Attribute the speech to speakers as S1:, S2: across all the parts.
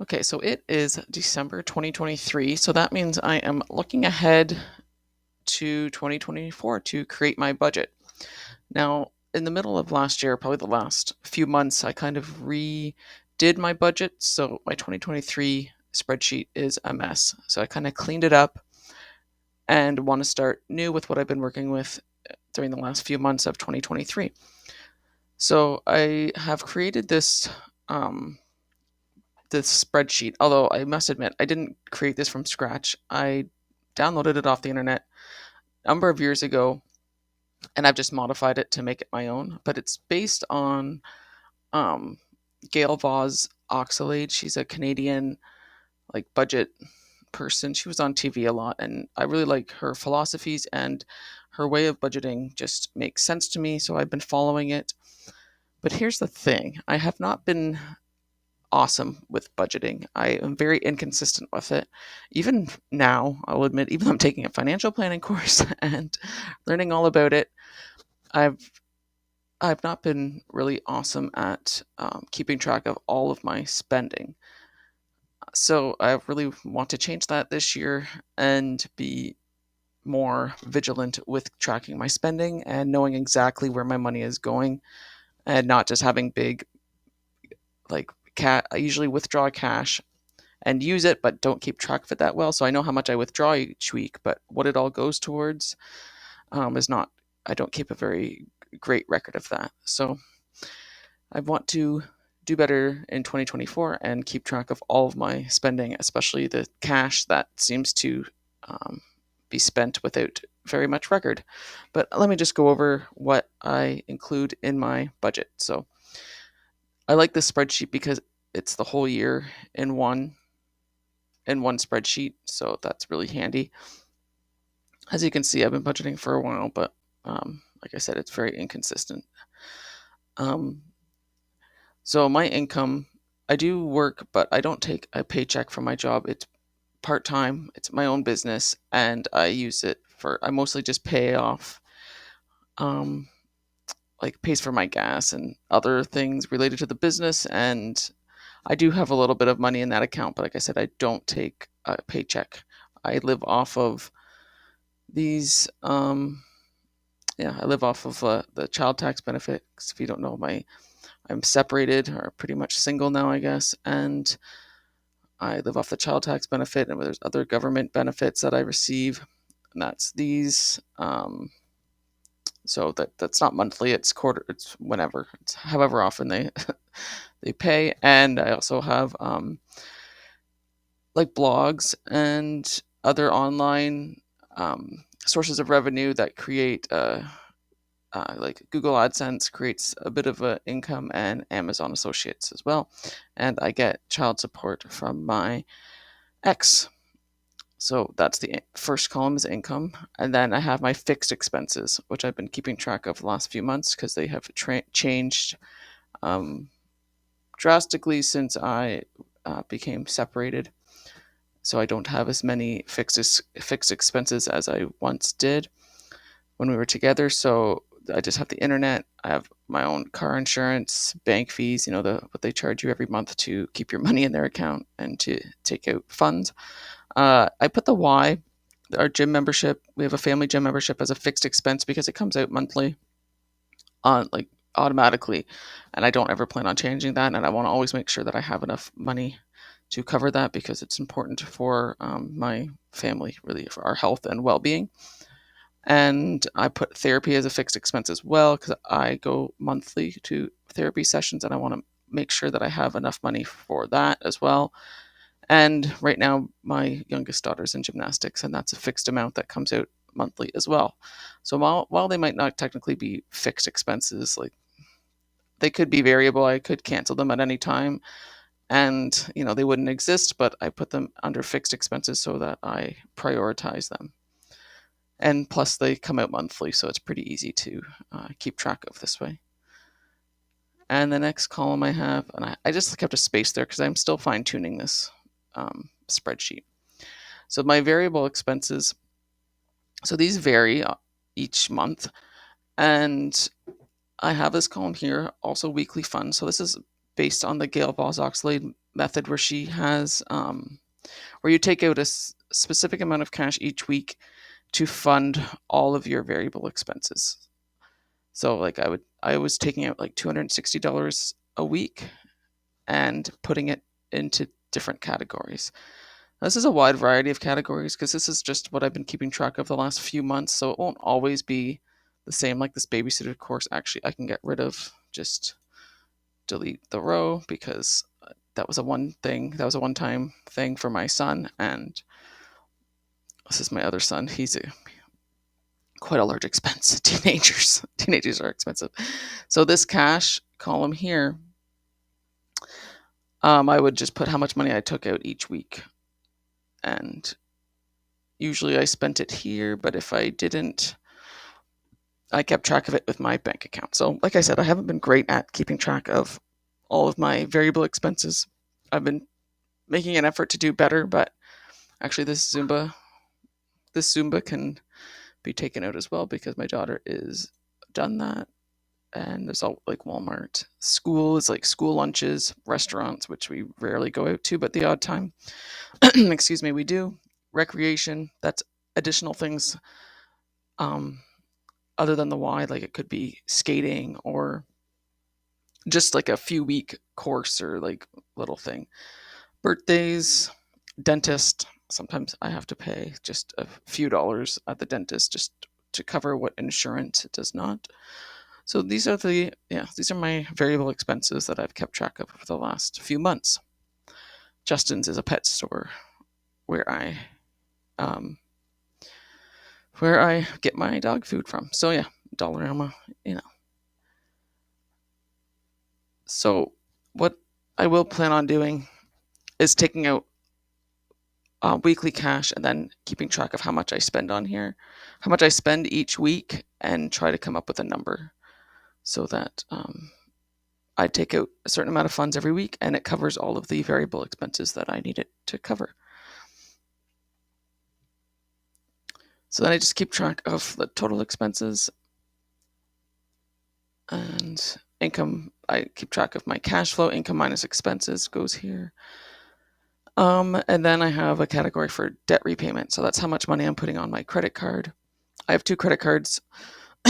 S1: Okay, so it is December 2023, so that means I am looking ahead to 2024 to create my budget. Now, in the middle of last year, probably the last few months, I kind of redid my budget, so my 2023 spreadsheet is a mess. So I kind of cleaned it up and want to start new with what I've been working with during the last few months of 2023. So I have created um, this spreadsheet, although I must admit I didn't create this from scratch. I downloaded it off the internet a number of years ago, and I've just modified it to make it my own. But it's based on um, Gail Voss Oxalade. She's a Canadian budget person. She was on TV a lot, and I really like her philosophies, and her way of budgeting just makes sense to me. So I've been following it. But here's the thing: I have not been awesome with budgeting. I am very inconsistent with it. Even now, I'll admit, even though I'm taking a financial planning course and learning all about it, I've I've not been really awesome at keeping track of all of my spending. So I really want to change that this year and be more vigilant with tracking my spending and knowing exactly where my money is going, and not just having big I usually withdraw cash and use it, but don't keep track of it that well. So I know how much I withdraw each week, but what it all goes towards is not. I don't keep a very great record of that. So I want to do better in 2024 and keep track of all of my spending, especially the cash that seems to um, be spent without very much record. But let me just go over what I include in my budget. So I like this spreadsheet because it's the whole year in one spreadsheet, so that's really handy. As you can see, I've been budgeting for a while, but like I said, it's very inconsistent. Um, so my income, I do work, but I don't take a paycheck from my job. It's part time. It's my own business, and I use it for. I mostly just pay off, um, pays for my gas and other things related to the business. And I do have a little bit of money in that account, but like I said, I don't take a paycheck. I live off of these yeah, I live off of the child tax benefit. 'Cause if you don't know, I'm separated or pretty much single now, I guess, and I live off the child tax benefit, and there's other government benefits that I receive, and that's these. So that's not monthly; it's quarter. It's whenever. It's however often they they pay, and I also have blogs and other online sources of revenue that create like Google AdSense creates a bit of an income, and Amazon Associates as well. And I get child support from my ex. So that's the first column is income. And then I have my fixed expenses, which I've been keeping track of the last few months because they have changed um, drastically since I became separated. So I don't have as many fixed expenses as I once did when we were together. So I just have the internet. I have my own car insurance, bank fees. What they charge you every month to keep your money in their account and to take out funds. I put the Y, our gym membership. We have a family gym membership as a fixed expense because it comes out monthly, on automatically, and I don't ever plan on changing that. And I want to always make sure that I have enough money to cover that because it's important for my family, really, for our health and well-being. And I put therapy as a fixed expense as well because I go monthly to therapy sessions, and I want to make sure that I have enough money for that as well. And right now, my youngest daughter's in gymnastics, and that's a fixed amount that comes out monthly as well. So while they might not technically be fixed expenses, they could be variable. I could cancel them at any time, and they wouldn't exist. But I put them under fixed expenses so that I prioritize them. And plus, they come out monthly, so it's pretty easy to keep track of this way. And the next column I have, and I just kept a space there because I'm still fine tuning this spreadsheet. So my variable expenses, so these vary each month, and I have this column here, also weekly funds. So this is based on the Gail Voss Oxlade method where she has where you take out a specific amount of cash each week to fund all of your variable expenses. So like I was taking out like $260 a week and putting it into different categories. This is a wide variety of categories because this is just what I've been keeping track of the last few months, so it won't always be the same. Like this babysitter course, actually I can get rid of, just delete the row, because that was a one-time thing for my son, and this is my other son. He's quite a large expense. Teenagers are expensive. So this cash column here, I would just put how much money I took out each week, and usually I spent it here, but if I didn't, I kept track of it with my bank account. So like I said, I haven't been great at keeping track of all of my variable expenses. I've been making an effort to do better, but actually this Zumba can be taken out as well, because my daughter is done that. And there's all like Walmart, school is like school lunches, restaurants, which we rarely go out to, but the odd time, excuse me, we do. Recreation, that's additional things, um, other than the Y, like it could be skating or just like a few week course or like little thing. Birthdays, dentist, sometimes I have to pay just a few dollars at the dentist just to cover what insurance does not. So these are my variable expenses that I've kept track of for the last few months. Justin's is a pet store where um, I get my dog food from. So yeah, Dollarama, you know. So what I will plan on doing is taking out weekly cash and then keeping track of how much I spend on here, how much I spend each week, and try to come up with a number so that I take out a certain amount of funds every week and it covers all of the variable expenses that I need it to cover. So then I just keep track of the total expenses and income. I keep track of my cash flow. Income minus expenses goes here. And then I have a category for debt repayment. So that's how much money I'm putting on my credit card. I have 2 credit cards,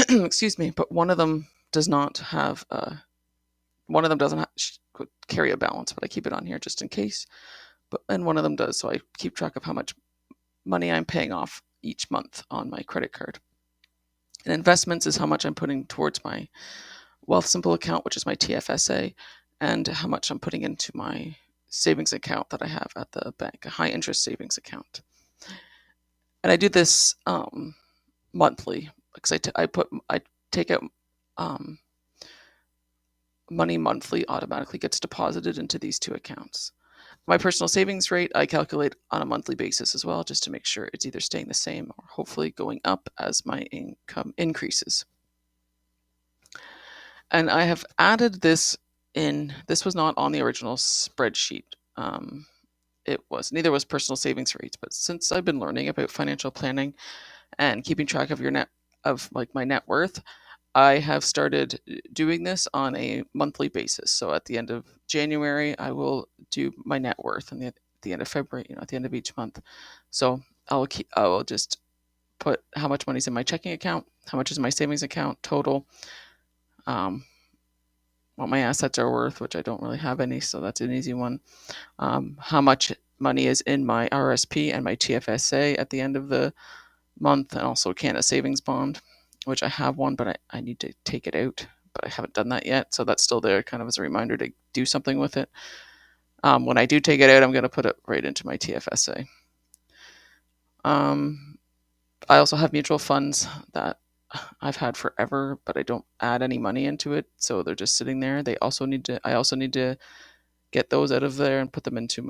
S1: excuse me, but one of them does not have one of them doesn't carry a balance, but I keep it on here just in case. And one of them does, so I keep track of how much money I'm paying off each month on my credit card. And investments is how much I'm putting towards my Wealthsimple account, which is my TFSA, and how much I'm putting into my savings account that I have at the bank, a high interest savings account. And I do this monthly because I take out money monthly, automatically gets deposited into these 2 accounts. My personal savings rate I calculate on a monthly basis as well, just to make sure it's either staying the same or hopefully going up as my income increases. And I have added this in. This was not on the original spreadsheet. Neither was personal savings rates, but since I've been learning about financial planning and keeping track of my net worth, I have started doing this on a monthly basis. So at the end of January, I will do my net worth, and at the end of February, at the end of each month. So I will just put how much money's in my checking account, how much is my savings account total, what my assets are worth, which I don't really have any, so that's an easy one. How much money is in my RSP and my TFSA at the end of the month, and also Canada Savings Bond, which I have one, but I need to take it out, but I haven't done that yet. So that's still there kind of as a reminder to do something with it. When I do take it out, I'm going to put it right into my TFSA. I also have mutual funds that I've had forever, but I don't add any money into it, so they're just sitting there. I also need to get those out of there and put them into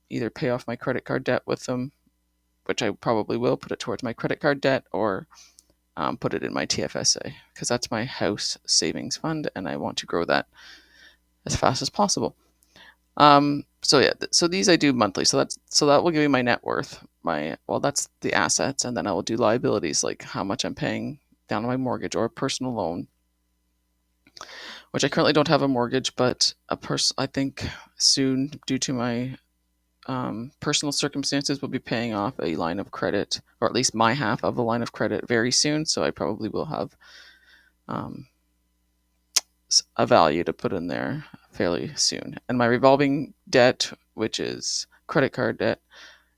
S1: either pay off my credit card debt with them, which I probably will put it towards my credit card debt, or put it in my TFSA, because that's my house savings fund and I want to grow that as fast as possible. So these I do monthly. So that will give you my net worth. That's the assets, and then I will do liabilities, like how much I'm paying down on my mortgage or a personal loan, which I currently don't have a mortgage, but I think soon, due to my personal circumstances, will be paying off a line of credit, or at least my half of a line of credit, very soon. So I probably will have um, a value to put in there fairly soon. And my revolving debt, which is credit card debt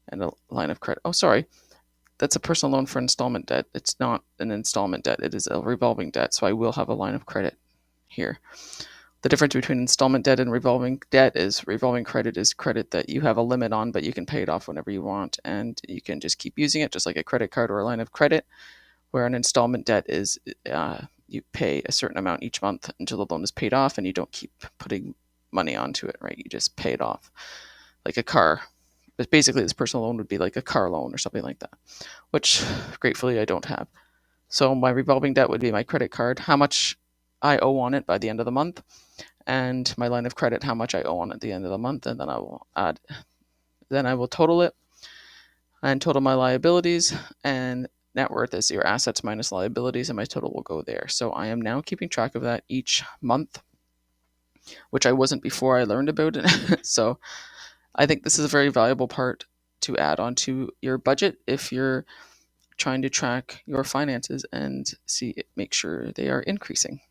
S1: and a line of credit. Oh, sorry. That's a personal loan for installment debt. It's not an installment debt. It is a revolving debt. So I will have a line of credit here. The difference between installment debt and revolving debt is revolving credit is credit that you have a limit on, but you can pay it off whenever you want, and you can just keep using it, just like a credit card or a line of credit. Where an installment debt is you pay a certain amount each month until the loan is paid off, and you don't keep putting money onto it, right? You just pay it off like a car. But basically, this personal loan would be like a car loan or something like that, which gratefully I don't have. So my revolving debt would be my credit card, how much I owe on it by the end of the month, and my line of credit, how much I owe on at the end of the month, and then I will total it and total my liabilities, and net worth is your assets minus liabilities, and my total will go there. So I am now keeping track of that each month, which I wasn't before I learned about it. So I think this is a very valuable part to add onto your budget if you're trying to track your finances and make sure they are increasing.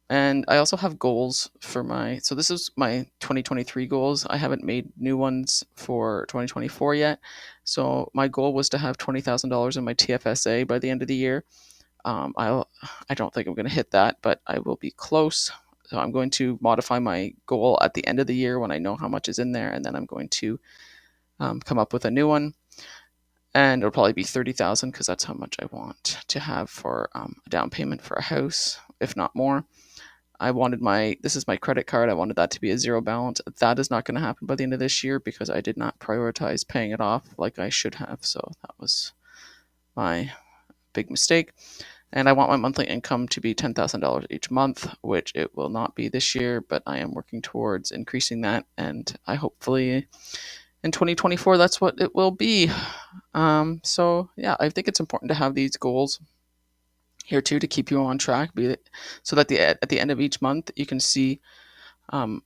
S1: And I also have goals for so this is my 2023 goals. I haven't made new ones for 2024 yet. So my goal was to have $20,000 in my TFSA by the end of the year. I don't think I'm going to hit that, but I will be close. So I'm going to modify my goal at the end of the year when I know how much is in there, and then I'm going to come up with a new one. And it'll probably be 30,000 because that's how much I want to have for a down payment for a house, if not more. This is my credit card. I wanted that to be a zero balance. That is not going to happen by the end of this year because I did not prioritize paying it off like I should have. So that was my big mistake. And I want my monthly income to be $10,000 each month, which it will not be this year, but I am working towards increasing that. And I hopefully in 2024, that's what it will be. So yeah, I think it's important to have these goals here too to keep you on track, so that at the end of each month you can see, how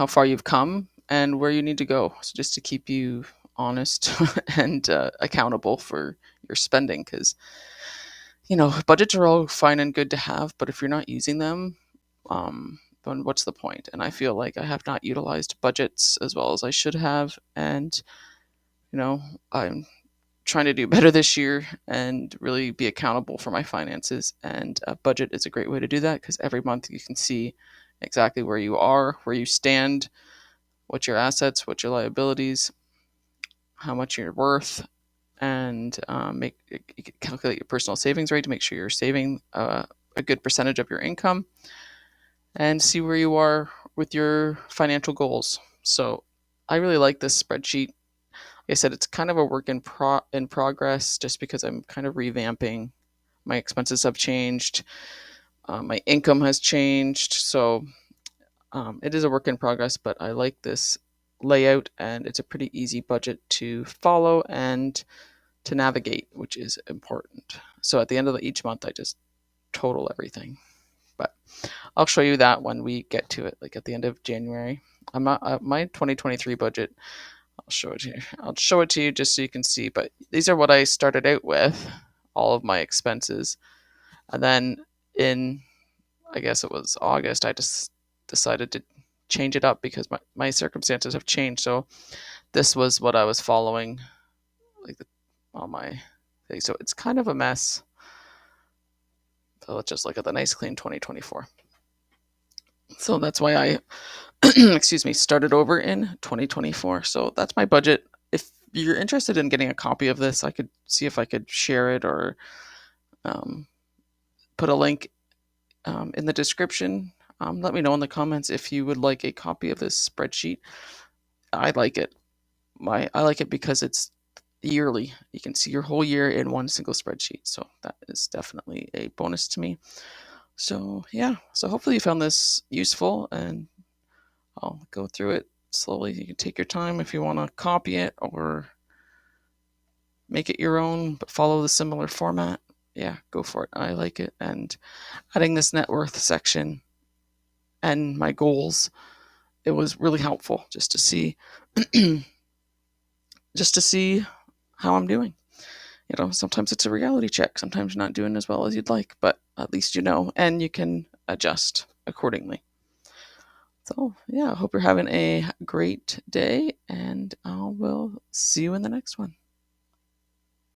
S1: far you've come and where you need to go. So just to keep you honest and accountable for your spending, because budgets are all fine and good to have, but if you're not using them, then what's the point? And I feel like I have not utilized budgets as well as I should have, and I'm trying to do better this year and really be accountable for my finances. And a budget is a great way to do that because every month you can see exactly where you are, where you stand, what your assets, what your liabilities, how much you're worth, and calculate your personal savings rate to make sure you're saving a good percentage of your income, and see where you are with your financial goals. So I really like this spreadsheet. Like I said, it's kind of a work in progress just because I'm kind of revamping. My expenses have changed. My income has changed. So it is a work in progress, but I like this layout, and it's a pretty easy budget to follow and to navigate, which is important. So at the end of each month, I just total everything. But I'll show you that when we get to it, like at the end of January. I'm not my 2023 budget. I'll show it to you. I'll show it to you just so you can see. But these are what I started out with, all of my expenses. And then in, I guess it was August, I just decided to change it up because my circumstances have changed. So this was what I was following, like all my things. So it's kind of a mess. So let's just look at the nice clean 2024. So that's why I excuse me, started over in 2024. So that's my budget. If you're interested in getting a copy of this, I could see if I could share it or put a link in the description. Let me know in the comments if you would like a copy of this spreadsheet. I like it. I like it because it's yearly. You can see your whole year in one single spreadsheet. So that is definitely a bonus to me. So yeah, so hopefully you found this useful, and I'll go through it slowly. You can take your time if you want to copy it or make it your own, but follow the similar format. yeah, go for it. I like it. And adding this net worth section and my goals, it was really helpful just to see just to see how I'm doing. Sometimes it's a reality check. Sometimes you're not doing as well as you'd like, but at least you know, and you can adjust accordingly. So, yeah, I hope you're having a great day, and I will see you in the next one.